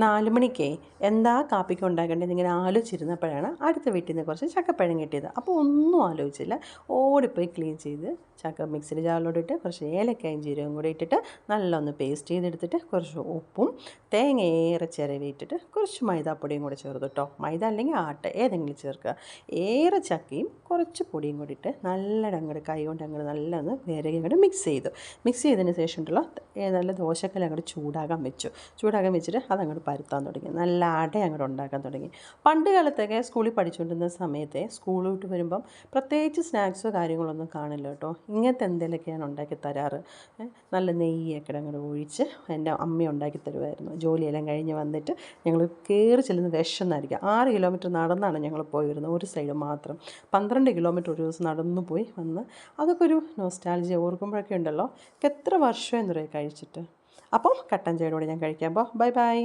4 മണിക്കേ എന്താ കാപ്പിക്ക് ഉണ്ടാക്കേണ്ടത് ഇങ്ങനെ ആലോചിച്ചിരുന്നപ്പോഴാണ് അടുത്ത വീട്ടിൽ നിന്ന് കുറച്ച് ചക്കപ്പഴം കിട്ടിയത്. അപ്പോൾ ഒന്നും ആലോചിച്ചില്ല, ഓടിപ്പോയി ക്ലീൻ ചെയ്ത് ചക്ക മിക്സിയുടെ ജാറിലോട്ട് ഇട്ട് കുറച്ച് ഏലക്കായും ജീരകവും കൂടി ഇട്ടിട്ട് നല്ലൊന്ന് പേസ്റ്റ് ചെയ്തെടുത്തിട്ട് കുറച്ച് ഉപ്പും തേങ്ങ ഏറെ ചിരവിയിട്ടിട്ട് കുറച്ച് മൈദാപ്പൊടിയും കൂടി ചേർത്ത് കേട്ടോ. മൈദ അല്ലെങ്കിൽ ആട്ട ഏതെങ്കിലും ചേർക്കുക. ഏറെ ചക്കയും കുറച്ച് പൊടിയും കൂടി ഇട്ട് നല്ലോണം അങ്ങോട്ട് കൈ കൊണ്ട് അങ്ങോട്ട് നല്ലൊന്ന് വിരകി അങ്ങോട്ട് മിക്സ് ചെയ്തതിന് ശേഷം ഉണ്ടല്ലോ നല്ല ദോശക്കല്ല് അങ്ങോട്ട് ചൂടാകാൻ വെച്ചിട്ട് അതങ്ങോട്ട് പരത്താൻ തുടങ്ങി. നല്ല അട അങ്ങോട്ട് ഉണ്ടാക്കാൻ തുടങ്ങി. പണ്ട് കാലത്തൊക്കെ സ്കൂളിൽ പഠിച്ചുകൊണ്ടിരുന്ന സമയത്തെ സ്കൂളിലോട്ട് വരുമ്പം പ്രത്യേകിച്ച് സ്നാക്സോ കാര്യങ്ങളൊന്നും കാണില്ല കേട്ടോ. ഇങ്ങനത്തെ എന്തെങ്കിലുമൊക്കെയാണ് ഉണ്ടാക്കി തരാറ്. നല്ല നെയ്യൊക്കെ അങ്ങോട്ട് ഒഴിച്ച് എൻ്റെ അമ്മ ഉണ്ടാക്കി തരുമായിരുന്നു. ജോലിയെല്ലാം കഴിഞ്ഞ് വന്നിട്ട് ഞങ്ങൾ കയറി ചെല്ലുന്ന വിശന്നായിരിക്കും. 6 കിലോമീറ്റർ നടന്നാണ് ഞങ്ങൾ പോയി വരുന്നത്, ഒരു സൈഡ് മാത്രം. 12 കിലോമീറ്റർ ഒരു ദിവസം നടന്നു പോയി വന്ന്. അതൊക്കെ ഒരു നോസ്റ്റാൾജിയ ഓർക്കുമ്പോഴൊക്കെ ഉണ്ടല്ലോ. എത്ര വർഷം എന്നറിയാം കഴിച്ചിട്ട്. അപ്പം കട്ടൻ ചായയോടെ ഞാൻ കഴിക്കാൻ ബൈ ബൈ.